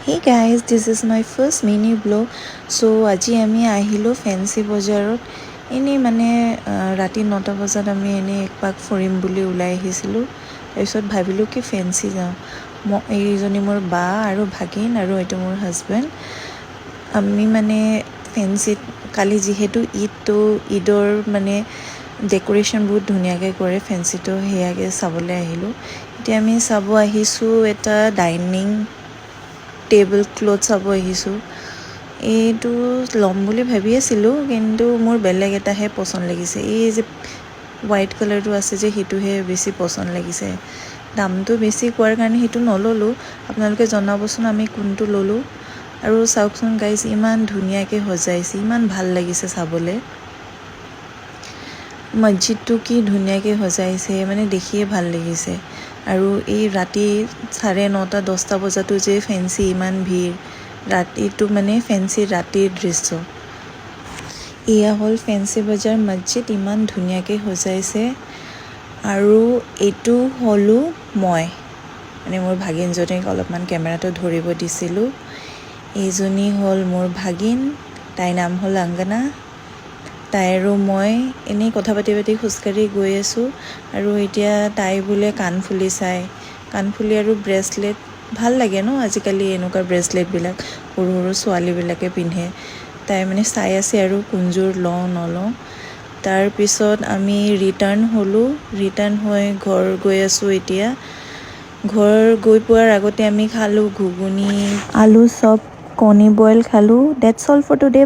Hey guys, this is my first mini vlog. So আজি আমি আহিলোঁ ফেন্সি বজাৰত এনেই মানে ৰাতি 9টা বজাত আমি এনেই একপাক ফুৰিম বুলি ওলাই আহিছিলোঁ তাৰপিছত ভাবিলোঁ কি ফেন্সি যাওঁ এইজনী মোৰ বা আৰু ভাগিন আৰু এইটো মোৰ হাজবেণ্ড আমি মানে ফেন্সিত কালি যিহেতু ঈদৰ মানে ডেকোৰেশ্যন বহুত ধুনীয়াকৈ কৰে ফেন্সিটো সেয়াকৈ চাবলৈ আহিলোঁ এতিয়া আমি চাব আহিছোঁ এটা ডাইনিং টেবল ক্লথ চাব আহিছোঁ এইটো ল'ম বুলি ভাবি আছিলোঁ কিন্তু মোৰ বেলেগ এটাহে পচন্দ লাগিছে এই যে হোৱাইট কালাৰটো আছে যে সেইটোহে বেছি পচন্দ লাগিছে দামটো বেছি কোৱাৰ কাৰণে সেইটো নল'লোঁ আপোনালোকে জনাবচোন আমি কোনটো ল'লোঁ আৰু চাওকচোন গাইজ ইমান ধুনীয়াকৈ সজাইছে ইমান ভাল লাগিছে চাবলৈ মছজিদটো কি ধুনীয়াকৈ সজাইছে মানে দেখিয়ে ভাল লাগিছে আৰু এই ৰাতি 9:30 10টা বজাতো যে ফেন্সি ইমান ভিৰ ৰাতিটো মানে ফেন্সি ৰাতিৰ দৃশ্য এয়া হ'ল ফেন্সি বজাৰ মছজিদ ইমান ধুনীয়াকৈ সজাইছে আৰু এইটো হ'লো মই মানে মোৰ ভাগিনজনীক অলপমান কেমেৰাটো ধৰিব দিছিলোঁ এইজনী হ'ল মোৰ ভাগিন তাইৰ নাম হ'ল অংগনা তাই আৰু মই এনেই কথা পাতি খোজকাঢ়ি গৈ আছোঁ আৰু এতিয়া তাই বোলে কাণফুলি চাই কাণফুলি আৰু ব্ৰেচলেট ভাল লাগে ন আজিকালি এনেকুৱা ব্ৰেচলেটবিলাক সৰু সৰু ছোৱালীবিলাকে পিন্ধে তাই মানে চাই আছে আৰু কোনযোৰ লওঁ নলওঁ তাৰপিছত আমি ৰিটাৰ্ণ হৈ ঘৰ গৈ আছোঁ এতিয়া ঘৰ গৈ পোৱাৰ আগতে আমি খালোঁ ঘুগুনি আলু চপ কণী বইল খালোঁ ডেটছ অল ফৰ টুডে